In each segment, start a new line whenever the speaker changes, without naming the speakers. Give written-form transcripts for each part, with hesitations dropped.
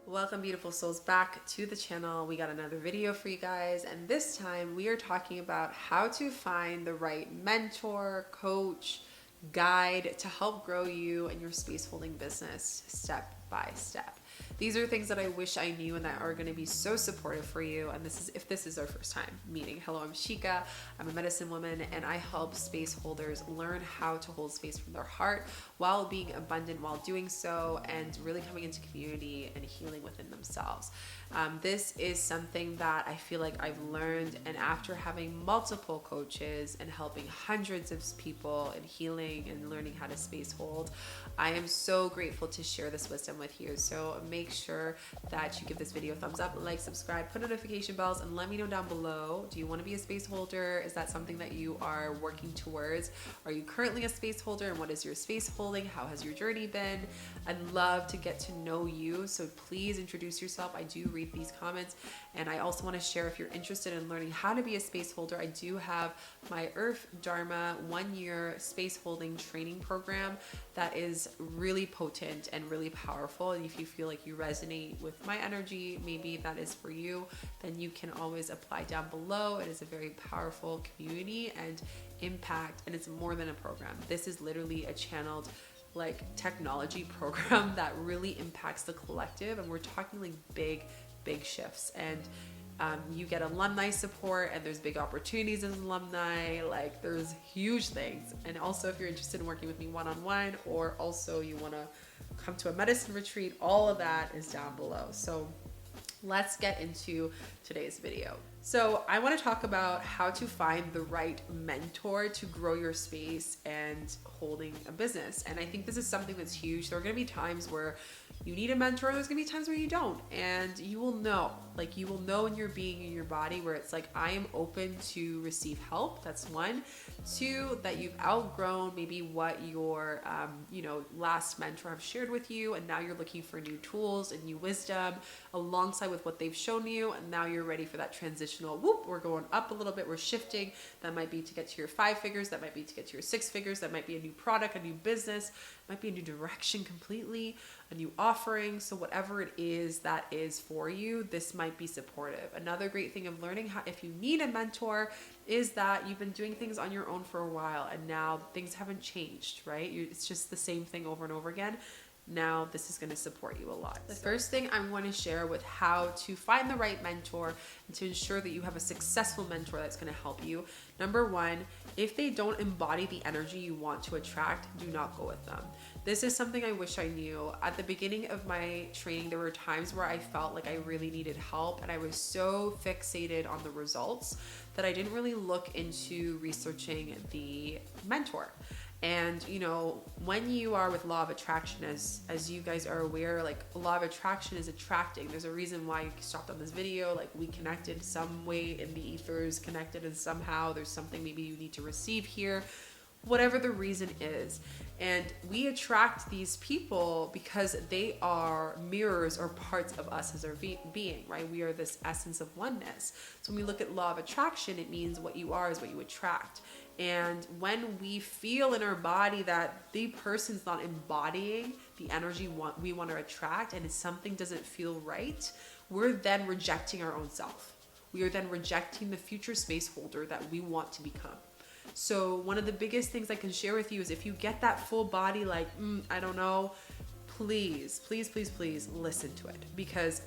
Welcome, beautiful souls, back to the channel. We got another video for you guys, and this time we are talking about how to find the right mentor, coach, guide to help grow you and your space holding business step by step. These are things that I wish I knew and that are going to be so supportive for you. And this is if this is our first time meeting. Hello, I'm Chica. I'm a medicine woman, and I help space holders learn how to hold space from their heart while being abundant while doing so, and really coming into community and healing within themselves. This is something that I feel like I've learned, and after having multiple coaches and helping hundreds of people in healing and learning how to space hold, I am so grateful to share this wisdom with you. So make sure that you give this video a thumbs up, like, subscribe, put notification bells, and let me know down below. Do you want to be a space holder? Is that something that you are working towards? Are you currently a space holder, and what is your space holding? How has your journey been? I'd love to get to know you, so please introduce yourself. I do read these comments, and I also want to share, if you're interested in learning how to be a space holder, I do have my Earth Dharma 1-year space holding training program that is really potent and really powerful. And if you feel like you resonate with my energy, maybe that is for you, then you can always apply down below. It is a very powerful community and impact, and it's more than a program. This is literally a channeled technology program that really impacts the collective, and we're talking like big shifts. And you get alumni support, and there's big opportunities as alumni. Like, there's huge things. And also, if you're interested in working with me one-on-one, or also you want to come to a medicine retreat, all of that is down below. So let's get into today's video. So I want to talk about how to find the right mentor to grow your space and holding a business. And I think this is something that's huge. There are going to be times where you need a mentor. There's going to be times where you don't. And you will know, in your being, in your body, where it's like, I am open to receive help. That's one. Two, that you've outgrown maybe what your, last mentor have shared with you. And now you're looking for new tools and new wisdom alongside with what they've shown you. And now you're ready for that transitional whoop. We're going up a little bit. We're shifting. That might be to get to your 5 figures. That might be to get to your 6 figures. That might be a new product, a new business. It might be a new direction completely, a new offering. So whatever it is that is for you, this might be supportive. Another great thing of learning how, if you need a mentor, is that you've been doing things on your own for a while, and now things haven't changed, right? It's just the same thing over and over again. Now this is going to support you a lot. The first thing I'm going to share with how to find the right mentor and to ensure that you have a successful mentor that's going to help you. Number one, if they don't embody the energy you want to attract, do not go with them. This is something I wish I knew. At the beginning of my training, there were times where I felt like I really needed help, and I was so fixated on the results that I didn't really look into researching the mentor. And when you are with law of attraction, as you guys are aware, like, law of attraction is attracting. There's a reason why you stopped on this video. Like, we connected some way in the ethers, connected, and somehow there's something maybe you need to receive here, whatever the reason is. And we attract these people because they are mirrors or parts of us as our being, right? We are this essence of oneness. So when we look at law of attraction, it means what you are is what you attract. And when we feel in our body that the person's not embodying the energy we want to attract, and if something doesn't feel right, we're then rejecting our own self. We are then rejecting the future space holder that we want to become. So one of the biggest things I can share with you is, if you get that full body, like, I don't know, please listen to it, because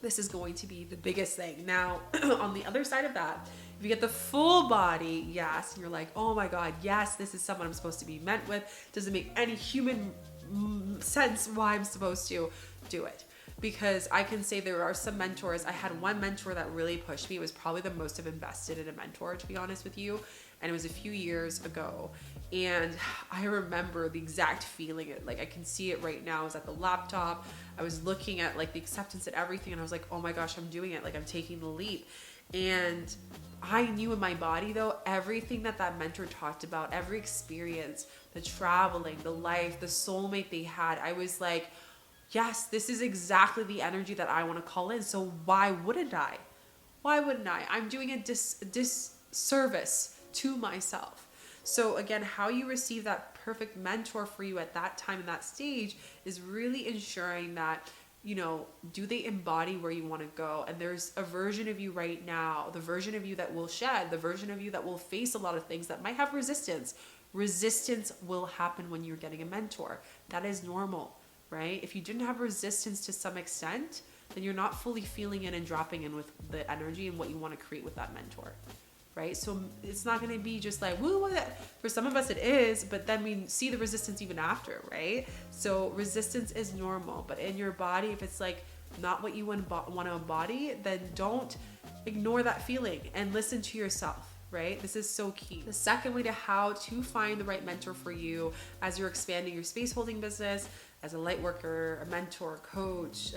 this is going to be the biggest thing. Now, on the other side of that, if you get the full body, yes, and you're like, oh my God, yes, this is someone I'm supposed to be met with. Doesn't make any human sense why I'm supposed to do it. Because I can say there are some mentors. I had one mentor that really pushed me. It was probably the most I've invested in a mentor, to be honest with you. And it was a few years ago. And I remember the exact feeling. Like, I can see it right now. I was at the laptop. I was looking at the acceptance and everything. And I was like, oh my gosh, I'm doing it. Like, I'm taking the leap. And I knew in my body, though, everything that mentor talked about, every experience, the traveling, the life, the soulmate they had, I was like, yes, this is exactly the energy that I want to call in. So why wouldn't I? I'm doing a disservice to myself. So again, how you receive that perfect mentor for you at that time and that stage is really ensuring that do they embody where you want to go? And there's a version of you right now, the version of you that will shed, the version of you that will face a lot of things that might have resistance. Resistance will happen when you're getting a mentor. That is normal, right? If you didn't have resistance to some extent, then you're not fully feeling in and dropping in with the energy and what you want to create with that mentor. Right? So it's not going to be just like, woo, for some of us it is, but then we see the resistance even after, right? So resistance is normal, but in your body, if it's like not what you want to embody, then don't ignore that feeling and listen to yourself, right? This is so key. The second way to how to find the right mentor for you as you're expanding your space holding business, as a light worker, a mentor, coach,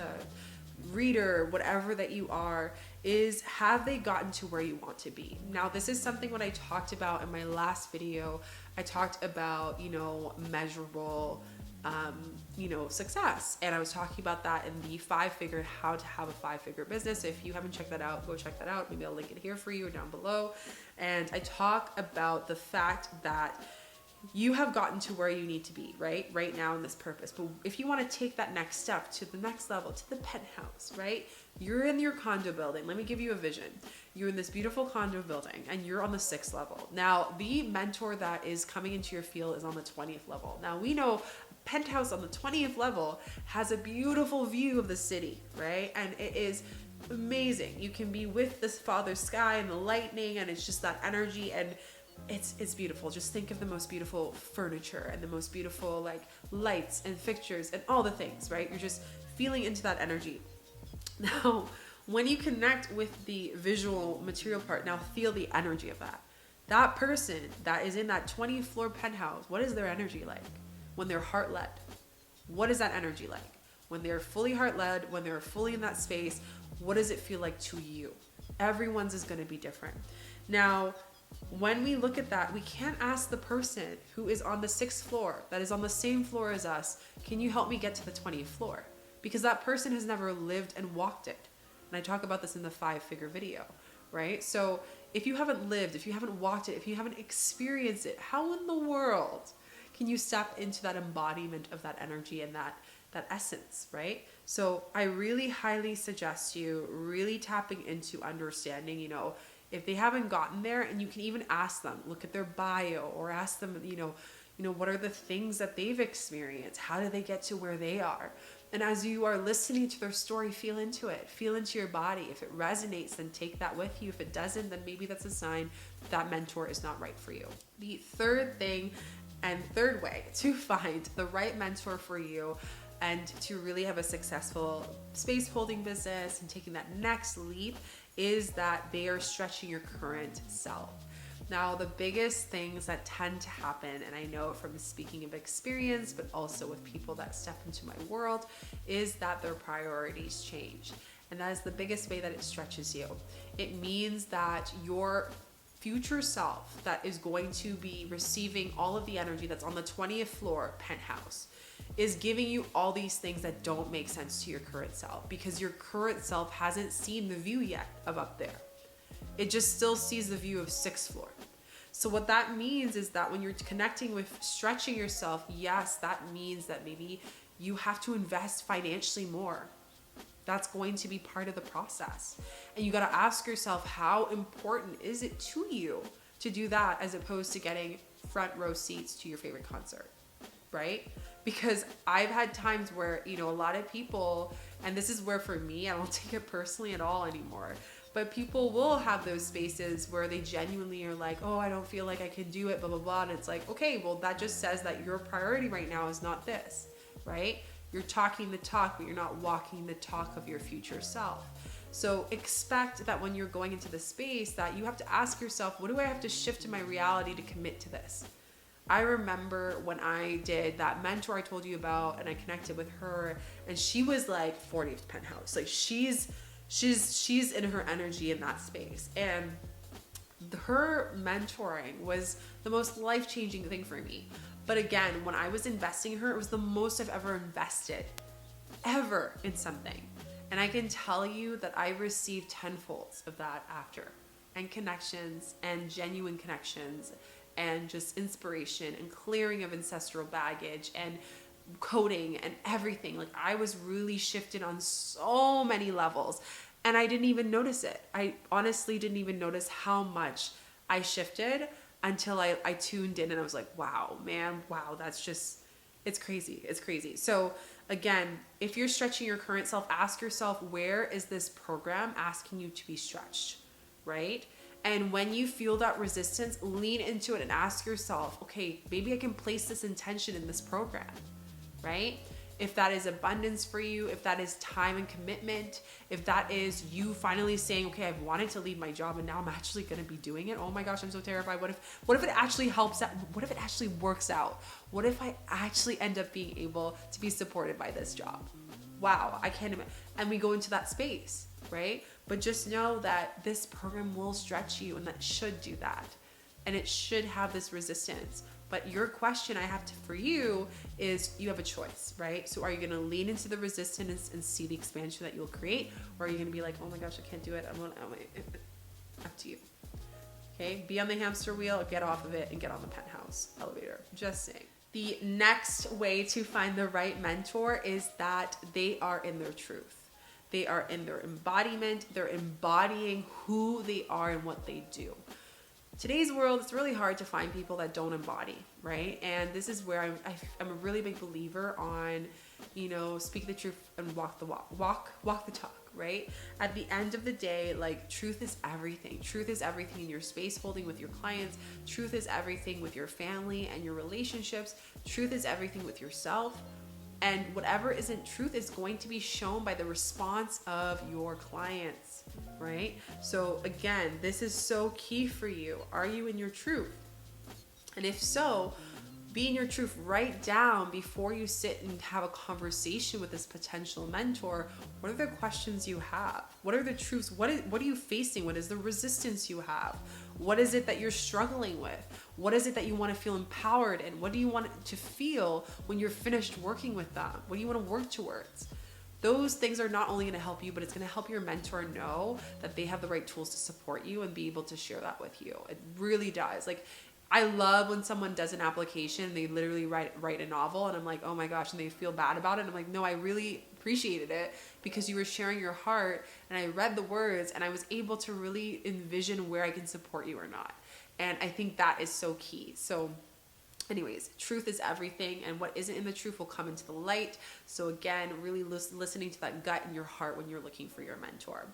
reader, whatever that you are, is have they gotten to where you want to be? Now, this is something what I talked about in my last video. I talked about, measurable, success. And I was talking about that in the how to have a 5-figure business. So if you haven't checked that out, go check that out. Maybe I'll link it here for you or down below. And I talk about the fact that you have gotten to where you need to be, right now in this purpose. But if you want to take that next step to the next level, to the penthouse, right? You're in your condo building. Let me give you a vision. You're in this beautiful condo building and you're on the 6th level. Now, the mentor that is coming into your field is on the 20th level. Now, we know penthouse on the 20th level has a beautiful view of the city, right? And it is amazing. You can be with this father sky and the lightning, and it's just that energy, and it's beautiful. Just think of the most beautiful furniture and the most beautiful lights and fixtures and all the things, right? You're just feeling into that energy. Now, when you connect with the visual material part, now feel the energy of that. That person that is in that 20th floor penthouse, what is their energy like? When they're heart-led, what is that energy like? When they're fully heart-led, when they're fully in that space, what does it feel like to you? Everyone's is going to be different. Now, when we look at that, we can't ask the person who is on the 6th floor, that is on the same floor as us, can you help me get to the 20th floor? Because that person has never lived and walked it. And I talk about this in the 5-figure video, right? So if you haven't lived, if you haven't walked it, if you haven't experienced it, how in the world can you step into that embodiment of that energy and that essence, right? So I really highly suggest you really tapping into understanding, if they haven't gotten there, and you can even ask them, look at their bio, or ask them, what are the things that they've experienced? How did they get to where they are? And as you are listening to their story, feel into it, feel into your body. If it resonates, then take that with you. If it doesn't, then maybe that's a sign that mentor is not right for you. The third thing and third way to find the right mentor for you and to really have a successful space holding business and taking that next leap is that they are stretching your current self. Now, the biggest things that tend to happen, and I know from speaking of experience, but also with people that step into my world, is that their priorities change. And that is the biggest way that it stretches you. It means that your future self that is going to be receiving all of the energy that's on the 20th floor penthouse is giving you all these things that don't make sense to your current self, because your current self hasn't seen the view yet of up there. It just still sees the view of 6th floor. So what that means is that when you're connecting with stretching yourself, yes, that means that maybe you have to invest financially more. That's going to be part of the process. And you got to ask yourself, how important is it to you to do that as opposed to getting front row seats to your favorite concert, right? Because I've had times where, a lot of people, and this is where for me, I don't take it personally at all anymore, but people will have those spaces where they genuinely are like, oh, I don't feel like I can do it, blah, blah, blah. And it's like, okay, well, that just says that your priority right now is not this, right? You're talking the talk, but you're not walking the talk of your future self. So expect that when you're going into the space that you have to ask yourself, what do I have to shift in my reality to commit to this? I remember when I did that mentor I told you about, and I connected with her, and she was like 40th penthouse. Like she's in her energy in that space. And her mentoring was the most life-changing thing for me. But again, when I was investing in her, it was the most I've ever invested ever in something. And I can tell you that I received tenfolds of that after, and connections and genuine connections and just inspiration and clearing of ancestral baggage and coding and everything. Like I was really shifted on so many levels and I didn't even notice it. I honestly didn't even notice how much I shifted until I tuned in and I was like, wow, man, wow, that's just, it's crazy. It's crazy. So again, if you're stretching your current self, ask yourself, where is this program asking you to be stretched, right? And when you feel that resistance, lean into it and ask yourself, okay, maybe I can place this intention in this program, right? If that is abundance for you, if that is time and commitment, if that is you finally saying, okay, I've wanted to leave my job and now I'm actually going to be doing it. Oh my gosh, I'm so terrified. What if it actually helps out? What if it actually works out? What if I actually end up being able to be supported by this job? Wow, I can't imagine. And we go into that space, right? But just know that this program will stretch you and that should do that. And it should have this resistance. But your question I have for you is, you have a choice, right? So are you going to lean into the resistance and see the expansion that you'll create? Or are you going to be like, oh my gosh, I can't do it. Up to you. Okay. Be on the hamster wheel, get off of it, and get on the penthouse elevator. Just saying. The next way to find the right mentor is that they are in their truth. They are in their embodiment. They're embodying who they are and what they do. Today's world, it's really hard to find people that don't embody, right? And this is where I'm a really big believer on, speak the truth and walk the walk the talk, right? At the end of the day, like, truth is everything. Truth is everything in your space holding with your clients. Truth is everything with your family and your relationships. Truth is everything with yourself. And whatever isn't truth is going to be shown by the response of your clients, right? So again, this is so key for you. Are you in your truth? And if so, be in your truth. Write down before you sit and have a conversation with this potential mentor, what are the questions you have? What are the truths? What are you facing? What is the resistance you have? What is it that you're struggling with? What is it that you want to feel empowered in? What do you want to feel when you're finished working with them? What do you want to work towards? Those things are not only going to help you, but it's going to help your mentor know that they have the right tools to support you and be able to share that with you. It really does. Like, I love when someone does an application and they literally write a novel and I'm like, oh my gosh, and they feel bad about it. And I'm like, no, I really appreciated it because you were sharing your heart and I read the words and I was able to really envision where I can support you or not. And I think that is so key. So anyways, truth is everything, and what isn't in the truth will come into the light. So again, really listening to that gut in your heart when you're looking for your mentor.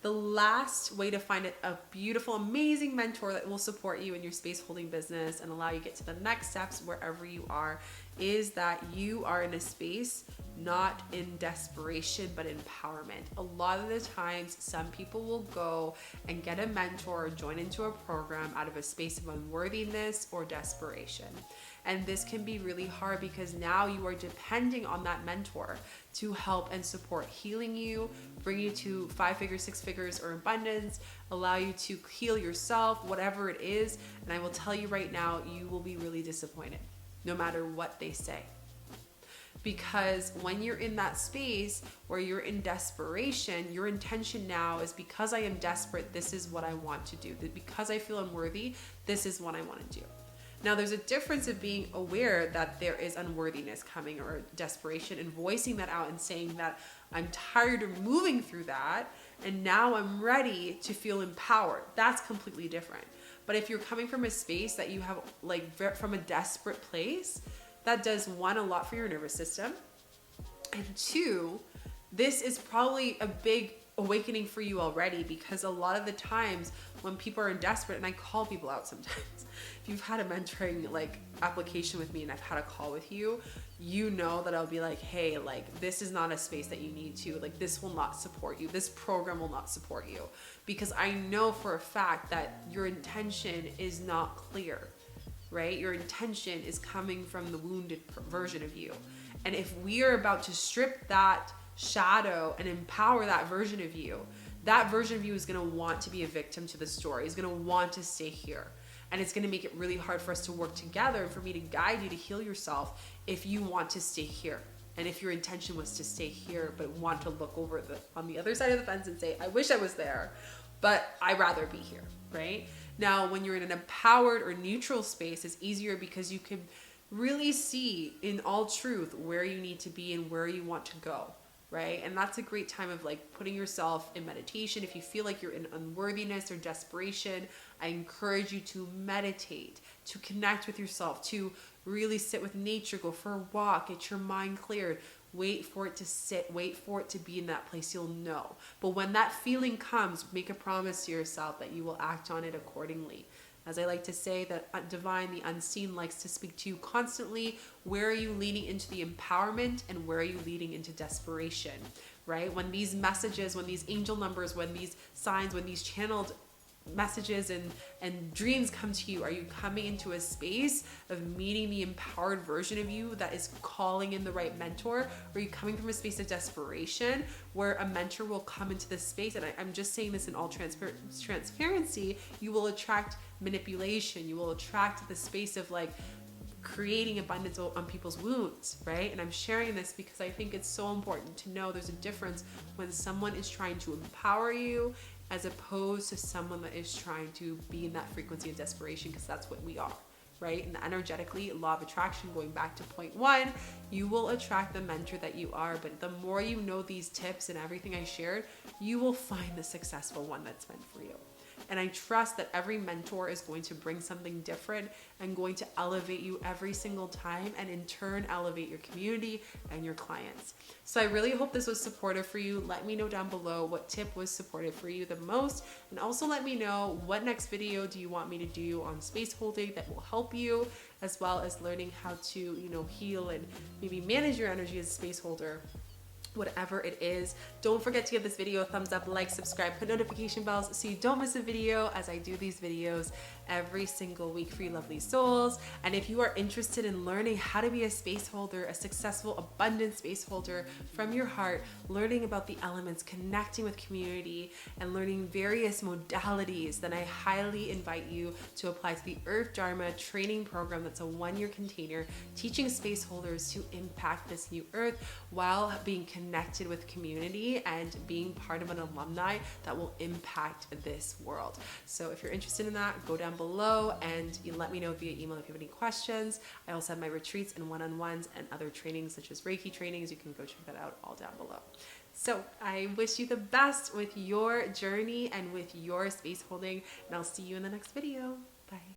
The last way to find a beautiful, amazing mentor that will support you in your space holding business and allow you to get to the next steps wherever you are is that you are in a space not in desperation, but empowerment. A lot of the times, some people will go and get a mentor or join into a program out of a space of unworthiness or desperation. And this can be really hard because now you are depending on that mentor to help and support healing you, bring you to 5 figures, 6 figures, or abundance, allow you to heal yourself, whatever it is. And I will tell you right now, you will be really disappointed no matter what they say. Because when you're in that space where you're in desperation, your intention now is, because I am desperate, this is what I want to do. Because I feel unworthy, this is what I want to do. Now, there's a difference of being aware that there is unworthiness coming or desperation and voicing that out and saying that I'm tired of moving through that and now I'm ready to feel empowered. That's completely different. But if you're coming from a space that you have, like, from a desperate place, that does, 1, a lot for your nervous system, and 2, this is probably a big awakening for you already, because a lot of the times when people are desperate, and I call people out sometimes, if you've had a mentoring application with me and I've had a call with you, you know that I'll be like, hey, this is not a space that you need to, this will not support you. This program will not support you, because I know for a fact that your intention is not clear. Right? Your intention is coming from the wounded version of you. And if we are about to strip that shadow and empower that version of you is going to want to be a victim to the story. Is going to want to stay here. And it's going to make it really hard for us to work together and for me to guide you to heal yourself if you want to stay here. And if your intention was to stay here, but want to look over on the other side of the fence and say, I wish I was there, but I'd rather be here, right? Now, when you're in an empowered or neutral space, it's easier because you can really see in all truth where you need to be and where you want to go, right? And that's a great time of like putting yourself in meditation. If you feel like you're in unworthiness or desperation, I encourage you to meditate, to connect with yourself, to really sit with nature, go for a walk, get your mind cleared. Wait for it to sit, wait for it to be in that place, you'll know. But when that feeling comes, make a promise to yourself that you will act on it accordingly. As I like to say, that divine, the unseen, likes to speak to you constantly. Where are you leaning into the empowerment and where are you leading into desperation, right? When these messages, when these angel numbers, when these signs, when these channeled messages and dreams come to you, are you coming into a space of meeting the empowered version of you that is calling in the right mentor? Or are you coming from a space of desperation where a mentor will come into this space? And I'm just saying this in all transparency. You will attract manipulation. You will attract the space of like creating abundance on people's wounds, right? And I'm sharing this because I think it's so important to know there's a difference when someone is trying to empower you as opposed to someone that is trying to be in that frequency of desperation, because that's what we are, right? And energetically, law of attraction, going back to point one, you will attract the mentor that you are. But the more you know these tips and everything I shared, you will find the successful one that's meant for you. And I trust that every mentor is going to bring something different and going to elevate you every single time, and in turn elevate your community and your clients. So I really hope this was supportive for you. Let me know down below what tip was supportive for you the most, and also let me know what next video do you want me to do on space holding that will help you, as well as learning how to, heal and maybe manage your energy as a space holder. Whatever it is, don't forget to give this video a thumbs up, like, subscribe, put notification bells so you don't miss a video, as I do these videos every single week for you lovely souls. And if you are interested in learning how to be a space holder, a successful, abundant space holder from your heart, learning about the elements, connecting with community, and learning various modalities, then I highly invite you to apply to the Earth Dharma training program. That's a 1-year container teaching space holders to impact this new earth while being connected with community and being part of an alumni that will impact this world. So if you're interested in that, go down below and you let me know via email if you have any questions. I also have my retreats and one-on-ones and other trainings such as Reiki trainings. You can go check that out all down below. So I wish you the best with your journey and with your space holding, and I'll see you in the next video. Bye.